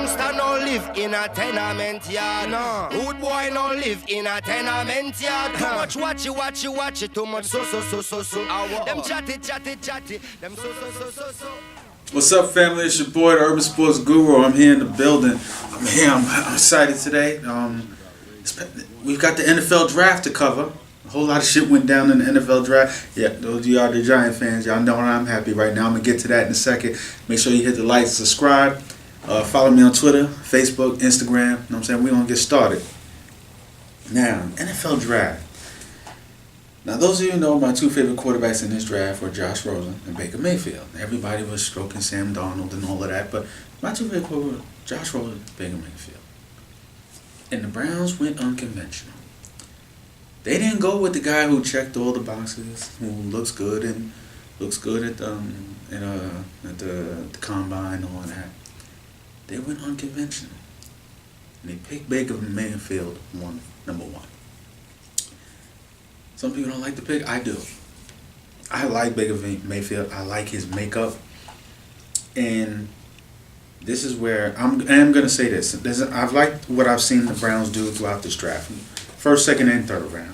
youngster no live in a tenement yard. No. Good boy no live in a tenement yard. Too much watch it, too much so. Them chatty, them so. What's up, family? It's your boy, the Urban Sports Guru. I'm here in the building. I'm excited today. We've got the NFL draft to cover. A whole lot of shit went down in the NFL draft. Yeah, those of y'all the Giant fans, y'all know I'm happy right now. I'm going to get to that in a second. Make sure you hit the like, subscribe. Follow me on Twitter, Facebook, Instagram. You know what I'm saying? We're going to get started. Now, NFL draft. Now, those of you who know my two favorite quarterbacks in this draft were Josh Rosen and Baker Mayfield. Everybody was stroking Sam Darnold and all of that, but my two favorite quarterbacks were Josh Rosen and Baker Mayfield. And the Browns went unconventional. They didn't go with the guy who checked all the boxes, who looks good at the combine and all that. They went unconventional. And they picked Baker Mayfield number one. Some people don't like the pick. I do. I like Baker Mayfield. I like his makeup. And this is where I am going to say this. I've liked what I've seen the Browns do throughout this draft. First, second, and third round.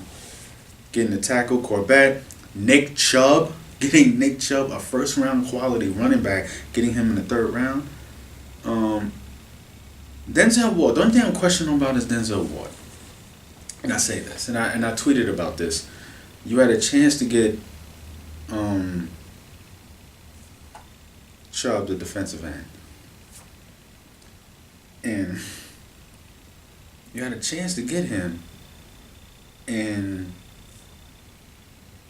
Getting the tackle, Corbett, Nick Chubb. Getting Nick Chubb, a first-round quality running back. Getting him in the third round. Denzel Ward. The only thing I'm questioning about is Denzel Ward. And I say this, and I tweeted about this. You had a chance to get Chubb, the defensive end. And you had a chance to get him, and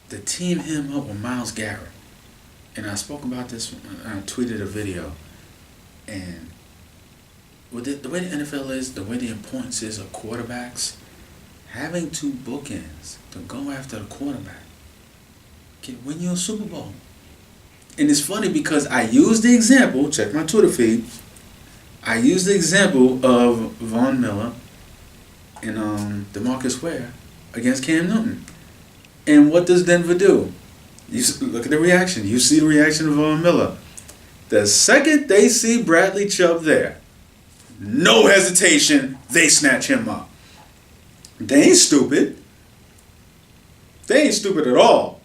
to team him up with Myles Garrett. And I spoke about this, I tweeted a video, and with the way the NFL is, the way the importance is of quarterbacks, having two bookends to go after the quarterback can win you a Super Bowl. And it's funny because I used the example, check my Twitter feed, I used the example of Von Miller and DeMarcus Ware against Cam Newton. And what does Denver do? You look at the reaction. You see the reaction of Von Miller. The second they see Bradley Chubb there, no hesitation, they snatch him up. They ain't stupid. They ain't stupid at all.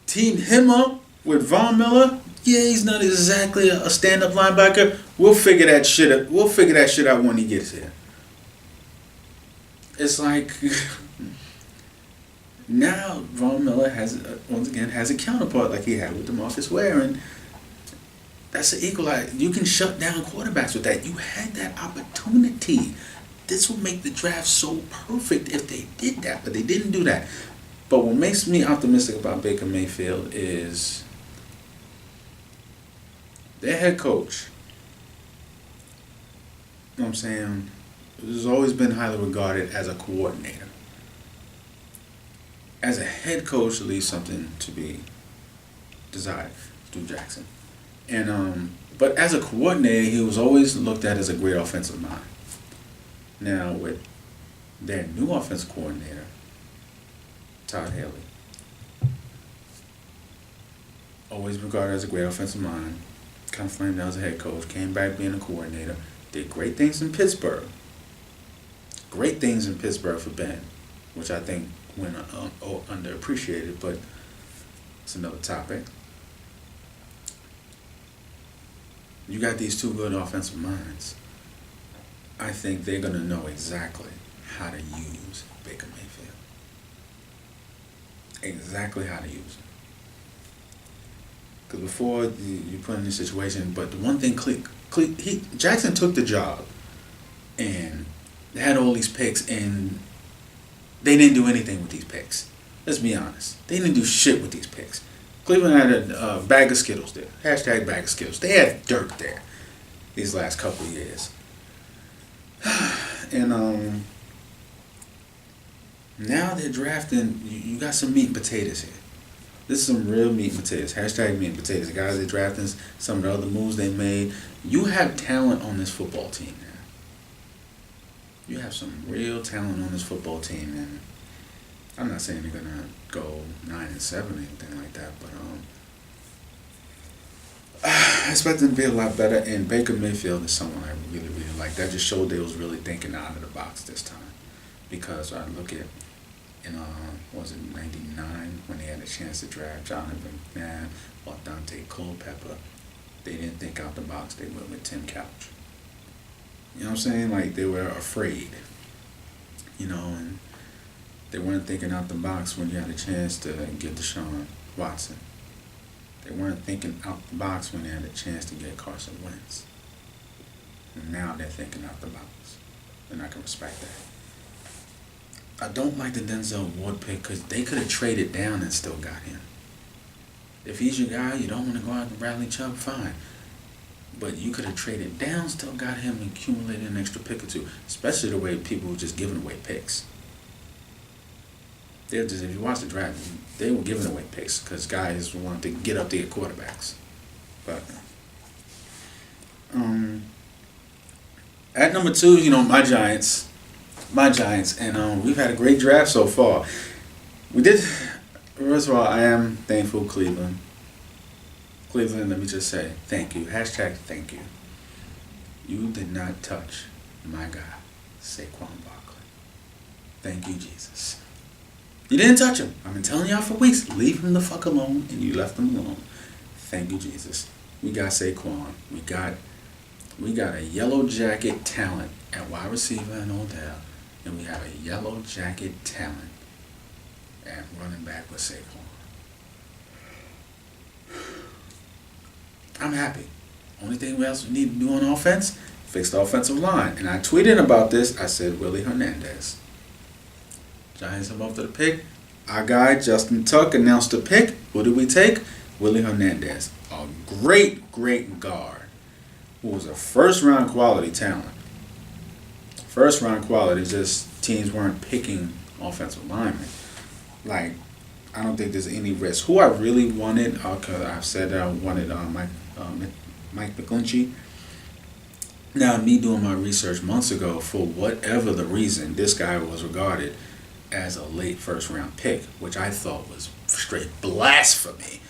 Team him up with Von Miller. Yeah, he's not exactly a stand-up linebacker. We'll figure that shit out when he gets here. It's like now Von Miller once again has a counterpart like he had with DeMarcus Ware, and that's an equalizer. You can shut down quarterbacks with that. You had that opportunity. This would make the draft so perfect if they did that, but they didn't do that. But what makes me optimistic about Baker Mayfield is their head coach. You know what I'm saying? Has always been highly regarded as a coordinator. As a head coach, it leaves something to be desired. Stu Jackson. And but as a coordinator, he was always looked at as a great offensive mind. Now, with their new offensive coordinator, Todd Haley, always regarded as a great offensive mind, kind of flamed out as a head coach, came back being a coordinator, did great things in Pittsburgh. Great things in Pittsburgh for Ben, which I think went underappreciated, but it's another topic. You got these two good offensive minds. I think they're going to know exactly how to use Baker Mayfield. Exactly how to use him. Because before you put in this situation, but the one thing, Jackson took the job, and they had all these picks, and they didn't do anything with these picks. Let's be honest. They didn't do shit with these picks. Cleveland had a bag of Skittles there. Hashtag bag of Skittles. They had dirt there these last couple of years. And now they're drafting. You got some meat and potatoes here. This is some real meat and potatoes. Hashtag meat and potatoes. The guys they're drafting, some of the other moves they made. You have talent on this football team now. You have some real talent on this football team, and I'm not saying they're gonna go 9-7 or anything like that, but I expect them to be a lot better. And Baker Mayfield is someone I really like that just showed they was really thinking out of the box this time. Because I look at in was it '99 when they had a chance to draft Jonathan McMahon or Dante Culpepper, they didn't think out the box. They went with Tim Couch. You know what I'm saying? Like they were afraid. You know, and they weren't thinking out the box when you had a chance to get Deshaun Watson. They weren't thinking out the box when they had a chance to get Carson Wentz. And now they're thinking out the box. And I can respect that. I don't like the Denzel Ward pick because they could have traded down and still got him. If he's your guy, you don't want to go out and Bradley Chubb, fine. But you could have traded down, still got him, and accumulated an extra pick or two. Especially the way people were just giving away picks. They're just, if you watch the draft, they were giving away picks because guys wanted to get up their quarterbacks. But at number 2, you know, my Giants, and we've had a great draft so far. We did. First of all, I am thankful, Cleveland. Cleveland, let me just say thank you. Hashtag thank you. You did not touch my guy, Saquon Barkley. Thank you, Jesus. You didn't touch him. I've been telling y'all for weeks, leave him the fuck alone, and you left him alone. Thank you, Jesus. We got Saquon. We got a yellow jacket talent at wide receiver in Odell, and we have a yellow jacket talent at running back with Saquon. I'm happy. Only thing else we need to do on offense, fix the offensive line. And I tweeted about this. I said Willie Hernandez. Giants are up to the pick. Our guy, Justin Tuck, announced the pick. What did we take? Willie Hernandez. A great guard who was a first-round quality talent. First-round quality, just teams weren't picking offensive linemen. Like, I don't think there's any risk. Who I really wanted, because I've said that I wanted Mike McGlinchey. Now, me doing my research months ago, for whatever the reason, this guy was regarded as a late first-round pick, which I thought was straight blasphemy.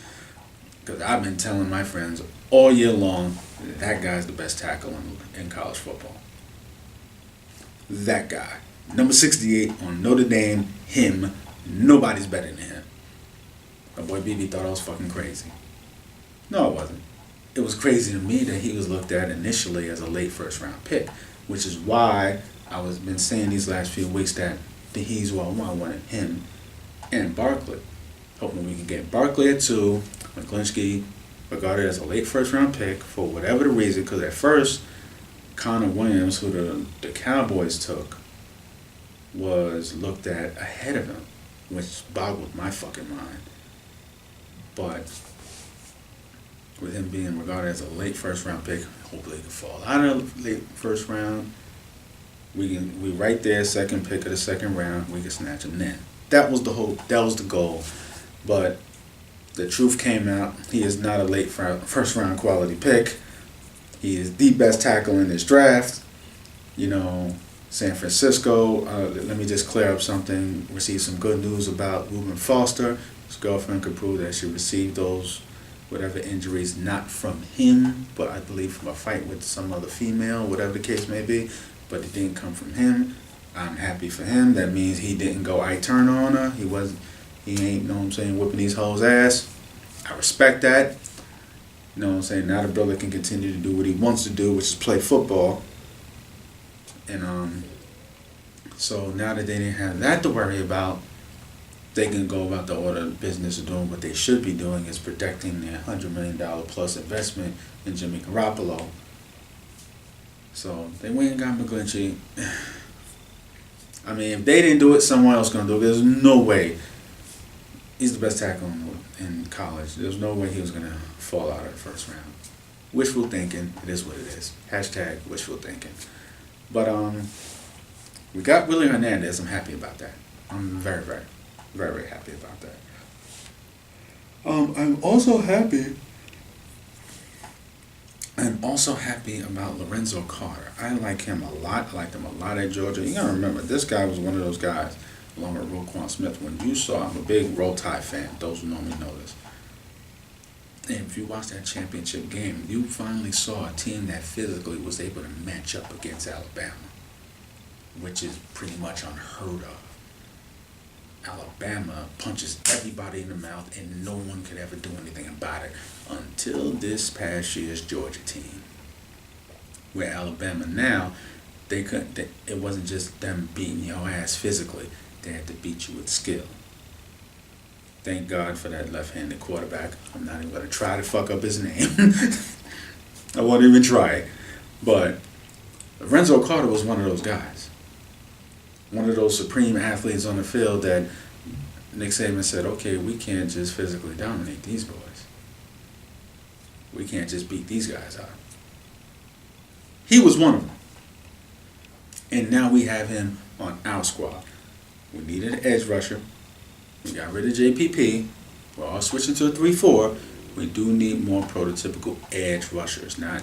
Because I've been telling my friends all year long that guy's the best tackle in college football. That guy. Number 68 on Notre Dame, him. Nobody's better than him. My boy BB thought I was fucking crazy. No, it wasn't. It was crazy to me that he was looked at initially as a late first-round pick, which is why I was been saying these last few weeks that he's who I wanted, him and Barkley. Hoping we can get Barkley at 2, McGlinchey regarded as a late first-round pick for whatever the reason, because at first, Connor Williams, who the Cowboys took, was looked at ahead of him, which boggled my fucking mind. But with him being regarded as a late first-round pick, hopefully he can fall out of the late first round. We right there, second pick of the second round, we can snatch him then. That was the hope. That was the goal. But the truth came out. He is not a late first-round quality pick. He is the best tackle in this draft. You know, San Francisco, let me just clear up something. Received some good news about Reuben Foster. His girlfriend could prove that she received those whatever injuries, not from him, but I believe from a fight with some other female, whatever the case may be. But it didn't come from him. I'm happy for him. That means he didn't go I-turn on her. He ain't, know what I'm saying, whipping these hoes' ass. I respect that. You know what I'm saying? Now the brother can continue to do what he wants to do, which is play football. And so now that they didn't have that to worry about, they can go about the order of business of doing what they should be doing, is protecting their $100 million plus investment in Jimmy Garoppolo. So they went and got McGlinchey. I mean, if they didn't do it, someone else going to do it. There's no way. He's the best tackle in college. There's no way he was going to fall out of the first round. Wishful thinking. It is what it is. Hashtag wishful thinking. But we got Willie Hernandez. I'm happy about that. I'm very, very, very, very happy about that. I'm also happy about Lorenzo Carter. I like him a lot. I liked him a lot at Georgia. You gotta remember, this guy was one of those guys, along with Roquan Smith. When you saw, I'm a big Roll Tide fan. Those who know me know this. And if you watch that championship game, you finally saw a team that physically was able to match up against Alabama, which is pretty much unheard of. Alabama punches everybody in the mouth and no one could ever do anything about it until this past year's Georgia team. Where Alabama now, it wasn't just them beating your ass physically, they had to beat you with skill. Thank God for that left-handed quarterback. I'm not even going to try to fuck up his name. I won't even try it. But Lorenzo Carter was one of those guys. One of those supreme athletes on the field that Nick Saban said, okay, we can't just physically dominate these boys. We can't just beat these guys out. He was one of them. And now we have him on our squad. We needed an edge rusher. We got rid of JPP. We're all switching to a 3-4. We do need more prototypical edge rushers, not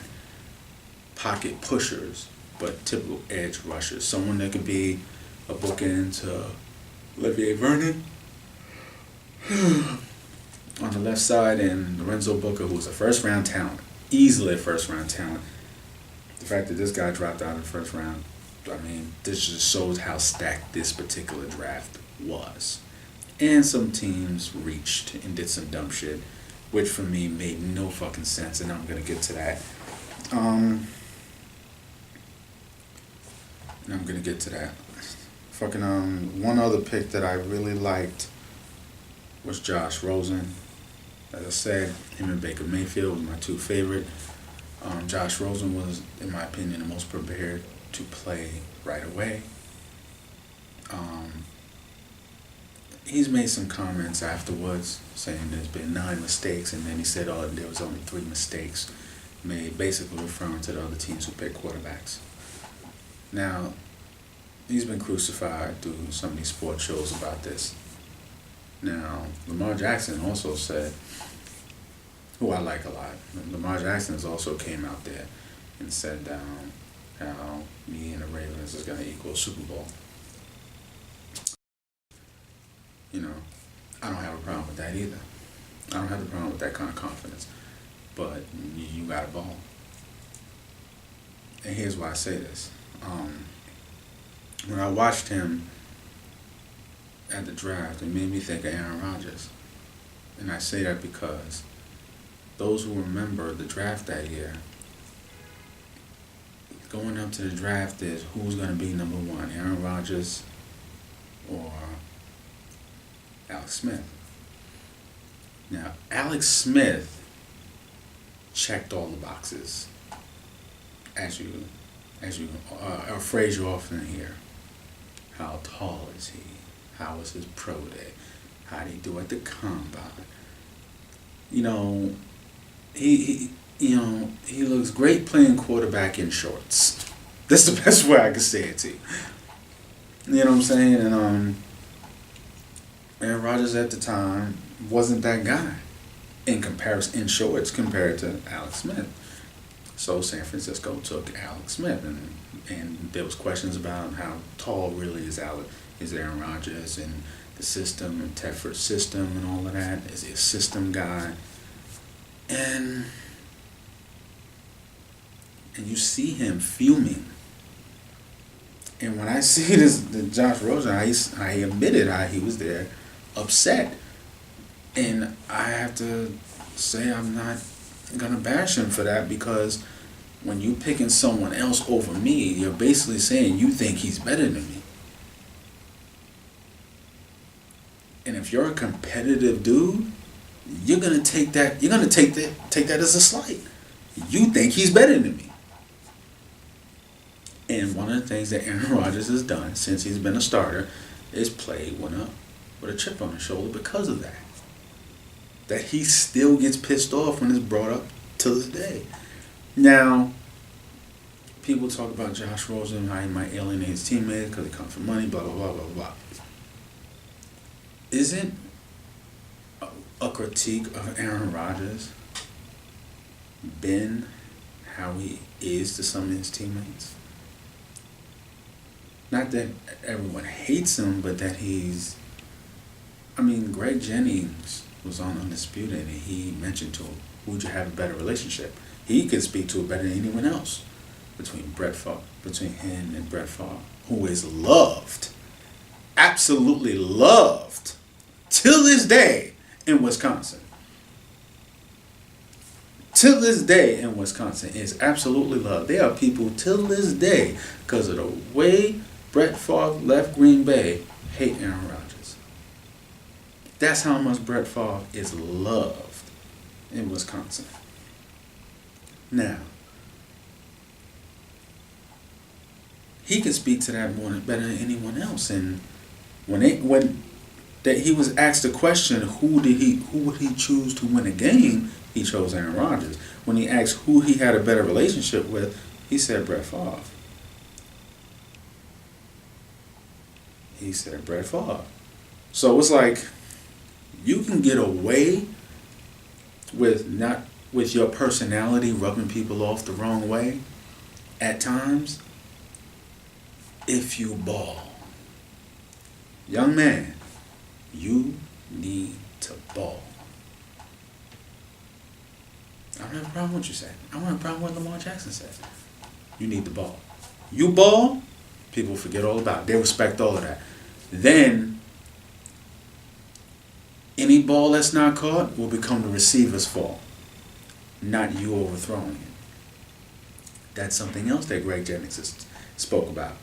pocket pushers, but typical edge rushers. Someone that could be a bookend to Olivier Vernon on the left side, and Lorenzo Booker, who was a first-round talent, easily a first-round talent. The fact that this guy dropped out in the first round, I mean, this just shows how stacked this particular draft was. And some teams reached and did some dumb shit, which for me made no fucking sense, and I'm gonna get to that. One other pick that I really liked was Josh Rosen. As I said, him and Baker Mayfield were my two favorite. Josh Rosen was, in my opinion, the most prepared to play right away. He's made some comments afterwards saying there's been 9 mistakes, and then he said, oh, there was only 3 mistakes made, basically referring to the other teams who pick quarterbacks. Now, he's been crucified through some of these sports shows about this. Now, Lamar Jackson also said, who I like a lot, Lamar Jackson has also came out there and said how me and the Ravens is going to equal Super Bowl. You know, I don't have a problem with that either. I don't have a problem with that kind of confidence. But you got a ball. And here's why I say this. When I watched him at the draft, it made me think of Aaron Rodgers. And I say that because those who remember the draft that year, going up to the draft is who's going to be number 1, Aaron Rodgers or Alex Smith. Now, Alex Smith checked all the boxes, as you a phrase you often hear. How tall is he? How was his pro day? How did he do at the combine? You know, he looks great playing quarterback in shorts. That's the best way I can say it to you. You know what I'm saying? And Aaron Rodgers at the time wasn't that guy in shorts compared to Alex Smith. So San Francisco took Alex Smith, and there was questions about how tall really is Aaron Rodgers, and the system and Tedford's system and all of that. Is he a system guy? And you see him fuming. And when I see the Josh Rosen, I admitted he was there upset. And I have to say I'm not going to bash him for that, because when you picking someone else over me, you're basically saying you think he's better than me. And if you're a competitive dude, you're going to take that as a slight. You think he's better than me. And one of the things that Aaron Rodgers has done since he's been a starter is play with a chip on his shoulder because of that. That he still gets pissed off when it's brought up to this day. Now, people talk about Josh Rosen, how he might alienate his teammates because he comes from money, blah, blah, blah, blah, blah. Isn't a critique of Aaron Rodgers been how he is to some of his teammates? Not that everyone hates him, but that Greg Jennings was on Undisputed, and he mentioned to who would you have a better relationship? He could speak to it better than anyone else. Between him and Brett Favre, who is loved, absolutely loved, till this day in Wisconsin. Till this day in Wisconsin is absolutely loved. There are people till this day, because of the way Brett Favre left Green Bay, hate Aaron Rodgers. That's how much Brett Favre is loved in Wisconsin. Now, he can speak to that more better than anyone else. And when he was asked the question, who would he choose to win a game, he chose Aaron Rodgers. When he asked who he had a better relationship with, he said Brett Favre. He said Brett Favre. So it's like you can get away with your personality rubbing people off the wrong way at times if you ball. Young man, you need to ball. I don't have a problem with what you said. I don't have a problem with what Lamar Jackson said. You need the ball. You ball, people forget all about it. They respect all of that. Then, any ball that's not caught will become the receiver's fault, not you overthrowing it. That's something else that Greg Jennings spoke about.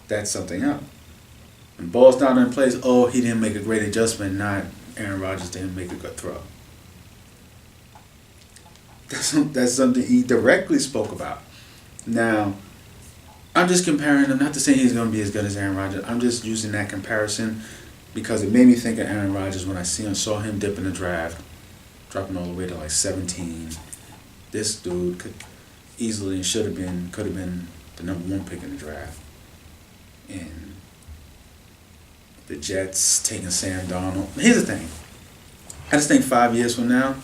That's something else. When ball's down in place, oh, he didn't make a great adjustment, not Aaron Rodgers didn't make a good throw. That's something he directly spoke about. Now, I'm just comparing him, not to say he's going to be as good as Aaron Rodgers. I'm just using that comparison because it made me think of Aaron Rodgers when I saw him dip in the draft, dropping all the way to like 17. This dude could easily and could have been the number 1 pick in the draft. And the Jets taking Sam Darnold. Here's the thing. I just think 5 years from now,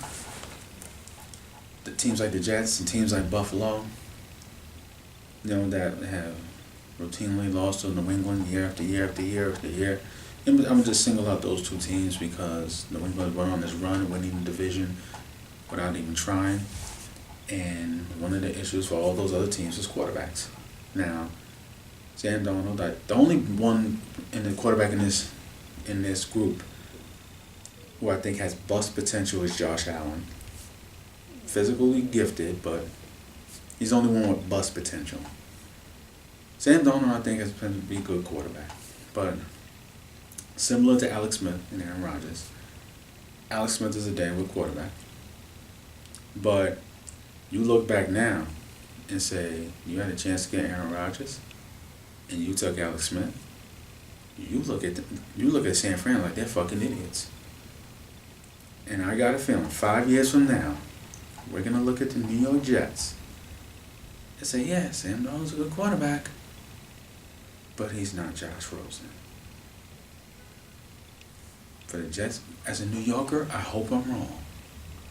the teams like the Jets and teams like Buffalo, that have routinely lost to New England year after year after year after year. I'm going to just single out those 2 teams because New England went on this run and winning the division without even trying. And one of the issues for all those other teams is quarterbacks. Now, Sam Darnold, the only one in the quarterback in this group who I think has bust potential is Josh Allen. Physically gifted, but he's the only one with bust potential. Sam Darnold, I think, has been to be a good quarterback. But similar to Alex Smith and Aaron Rodgers, Alex Smith is a damn good quarterback. But you look back now and say, you had a chance to get Aaron Rodgers, and you took Alex Smith. You look at San Fran like they're fucking idiots. And I got a feeling 5 years from now, we're going to look at the New York Jets and say, yeah, Sam Darnold's a good quarterback, but he's not Josh Rosen. For the Jets, as a New Yorker, I hope I'm wrong.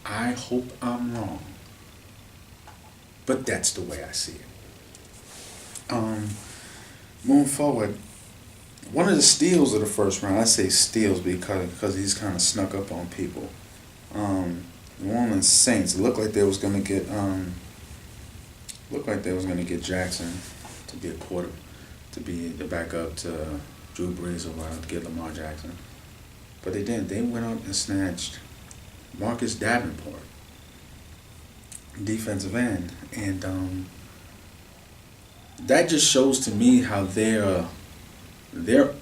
I hope I'm wrong. But that's the way I see it. Moving forward, one of the steals of the first round, I say steals because he's kind of snuck up on people. New Orleans Saints looked like they was gonna get Jackson to be to be the backup to Drew Brees or whatever, to get Lamar Jackson, but they didn't. They went out and snatched Marcus Davenport, defensive end, and that just shows to me how they're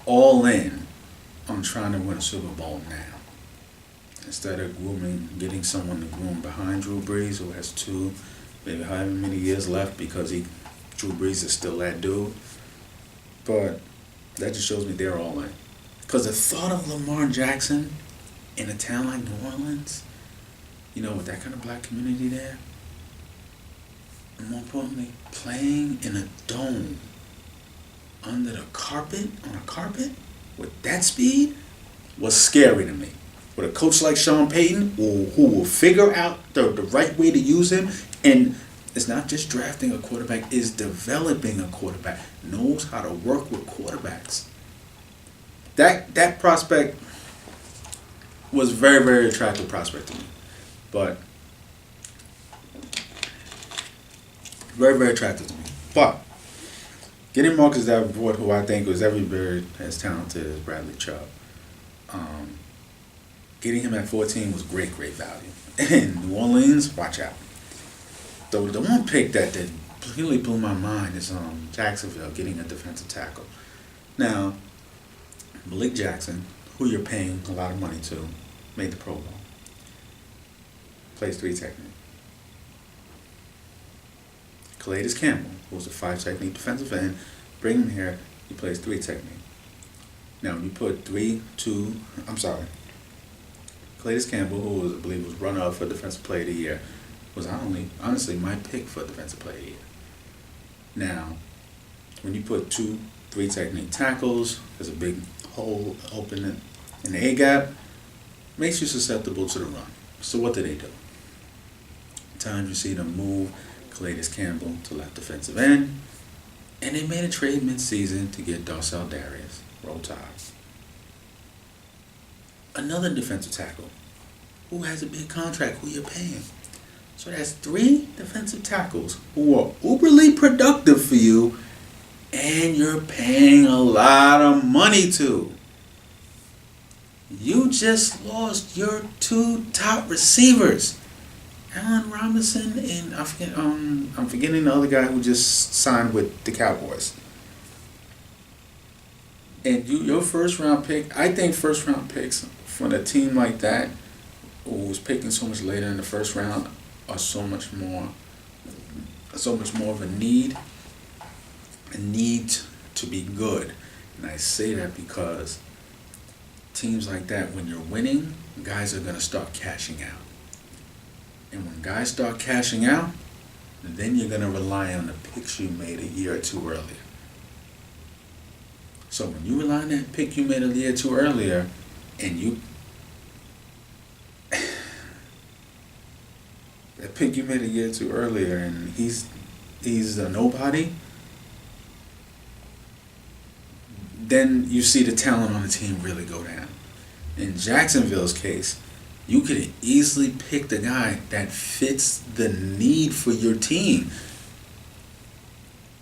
all in on trying to win a Super Bowl now. Instead of getting someone to groom behind Drew Brees, who has 2, maybe however many years left, because Drew Brees is still that dude. But that just shows me they're all in. Because the thought of Lamar Jackson in a town like New Orleans, with that kind of black community there, and more importantly, playing in a dome under the carpet, on a carpet, with that speed, was scary to me. With a coach like Sean Payton, who will figure out the right way to use him, and it's not just drafting a quarterback, it's developing a quarterback, knows how to work with quarterbacks. That prospect was very, very attractive prospect to me. But Very, very attractive to me. But getting Marcus Davenport, who I think was every bit as talented as Bradley Chubb, getting him at 14 was great value. And New Orleans, watch out. The one pick that completely blew my mind is Jacksonville getting a defensive tackle. Now, Malik Jackson, who you're paying a lot of money to, made the Pro Bowl. Plays 3 technique. Calais Campbell, who's a 5 technique defensive end, bring him here, he plays 3 technique. Now, you put Calais Campbell, who was, I believe was runner-up for Defensive Player of the Year, was honestly my pick for Defensive Player of the Year. Now, when you put 2 3 technique tackles, there's a big hole open in the A-gap, makes you susceptible to the run. So what do? At times you see them move Calais Campbell to left defensive end, and they made a trade mid-season to get Darcel Darius. Roll Tide. Another defensive tackle who has a big contract, who you're paying. So that's 3 defensive tackles who are uberly productive for you, and you're paying a lot of money to. You just lost your 2 top receivers, Allen Robinson and I'm forgetting the other guy who just signed with the Cowboys. And your first round pick, I think first round picks from a team like that, who was picking so much later in the first round, are so much more of a need to be good. And I say that because teams like that, when you're winning, guys are going to start cashing out. And when guys start cashing out, then you're going to rely on the picks you made a year or 2 earlier. So when you rely on that pick you made a year or 2 earlier, and that pick you made a year or 2 earlier, and he's a nobody, then you see the talent on the team really go down. In Jacksonville's case, you could easily pick the guy that fits the need for your team.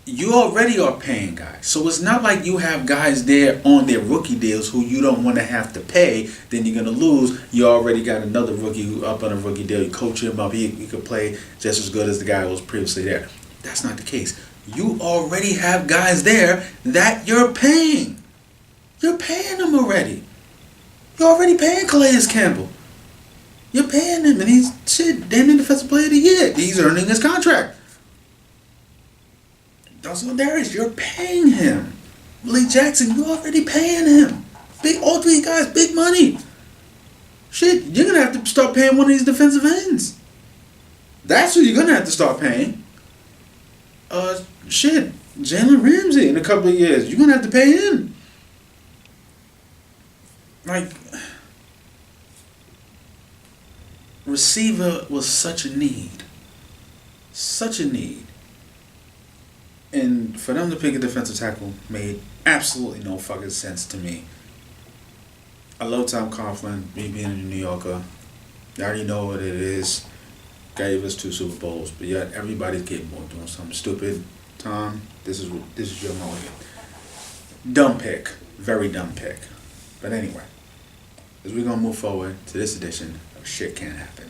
You already are paying guys. So it's not like you have guys there on their rookie deals who you don't want to have to pay, then you're going to lose. You already got another rookie who up on a rookie deal. You coach him up. He could play just as good as the guy who was previously there. That's not the case. You already have guys there that you're paying. You're paying them already. You're already paying Calais Campbell. You're paying him, and he's damn near Defensive Player of the Year. He's earning his contract. Darcel Darius, you're paying him. Malik Jackson, you're already paying him. All 3 guys, big money. Shit, you're going to have to start paying one of these defensive ends. That's who you're going to have to start paying. Jalen Ramsey in a couple of years. You're going to have to pay him. Like, receiver was such a need. Such a need. And for them to pick a defensive tackle made absolutely no fucking sense to me. I love Tom Coughlin, me being a New Yorker. I already know what it is. Gave us 2 Super Bowls, but yet everybody's capable of doing something stupid. Tom, this is your moment. Dumb pick. Very dumb pick. But anyway, as we're going to move forward to this edition of Shit Can't Happen.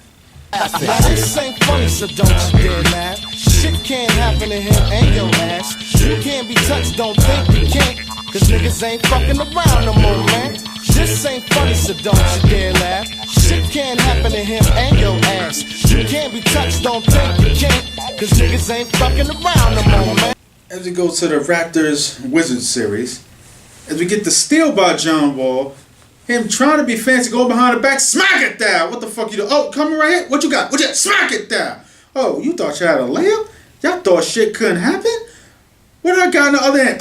This ain't funny, so don't you dare laugh. Shit can't happen to him and your ass. You can't be touched, don't think you can't. Cause niggas ain't fucking around no more, man. This ain't funny, so don't you dare laugh. Shit can't happen to him and your ass. You can't be touched, don't think you can't. Cause niggas ain't fucking around no more, man. As we go to the Raptors Wizards series, as we get the steal by John Wall, him trying to be fancy, go behind the back, smack it down. What the fuck you do? Oh, coming right here? What you got? Smack it down. Oh, you thought you had a layup? Y'all thought shit couldn't happen? What I got on the other hand?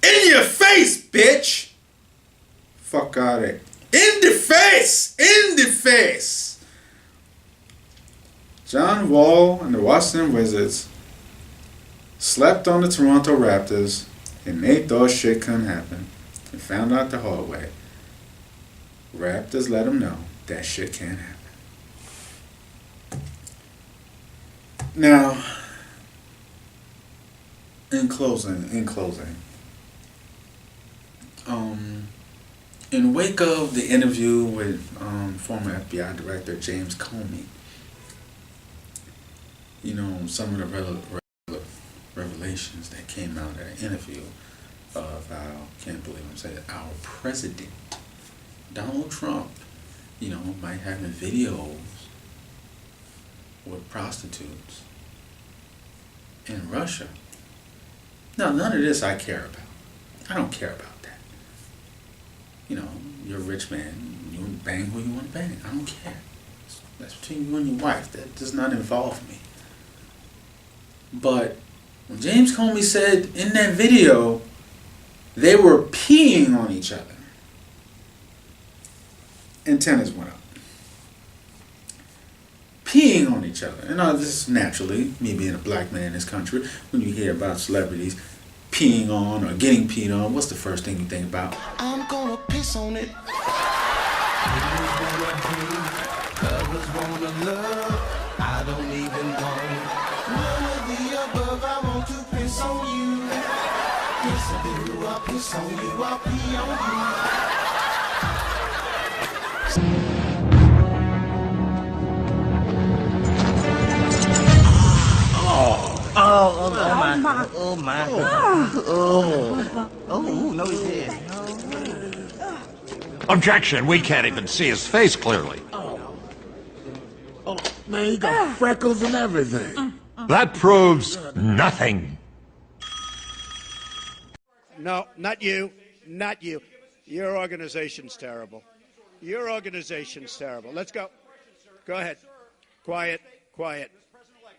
In your face, bitch. Fuck out of there. In the face. In the face. John Wall and the Washington Wizards slept on the Toronto Raptors, and they thought shit couldn't happen, and found out the hard way. Raptors let them know that shit can't happen. Now, in closing, in wake of the interview with former FBI Director James Comey, you know, some of the revelations that came out at an interview of can't believe I'm saying it, our president, Donald Trump, you know, might have videos with prostitutes in Russia. Now, none of this I care about. I don't care about that. You know, you're a rich man. You bang who you want to bang. I don't care. That's between you and your wife. That does not involve me. But when James Comey said in that video they were peeing on each other, antennas went up. Peeing on each other. And this is naturally, me being a black man in this country, when you hear about celebrities peeing on or getting peed on, what's the first thing you think about? I'm gonna piss on it. Others wanna love, I don't even want none of the above. I want to piss on you. Yes, I do. I'll piss on you. I'll pee on you. No, he did. Objection, we can't even see his face clearly. Oh, man, he got freckles and everything. That proves nothing. No, not you. Not you. Your organization's terrible. Your organization's terrible. Let's go. Go ahead. Quiet. Quiet.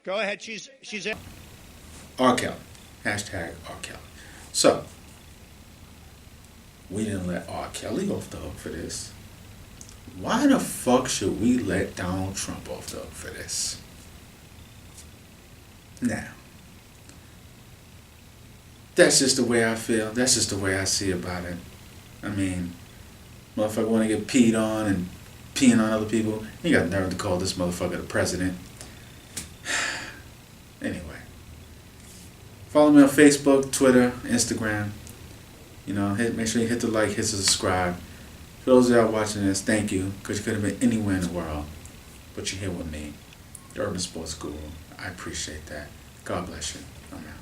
Go ahead. She's in. R. Kelly. Hashtag R. Kelly. So, we didn't let R. Kelly off the hook for this. Why the fuck should we let Donald Trump off the hook for this? Now, that's just the way I feel. That's just the way I see about it. I mean, motherfucker want to get peed on and peeing on other people. He got nerve to call this motherfucker the president. Anyway. Follow me on Facebook, Twitter, Instagram. You know, make sure you hit the like, hit the subscribe. For those of y'all watching this, thank you, because you could have been anywhere in the world, but you're here with me, the Urban Sports Guru. I appreciate that. God bless you. I'm out.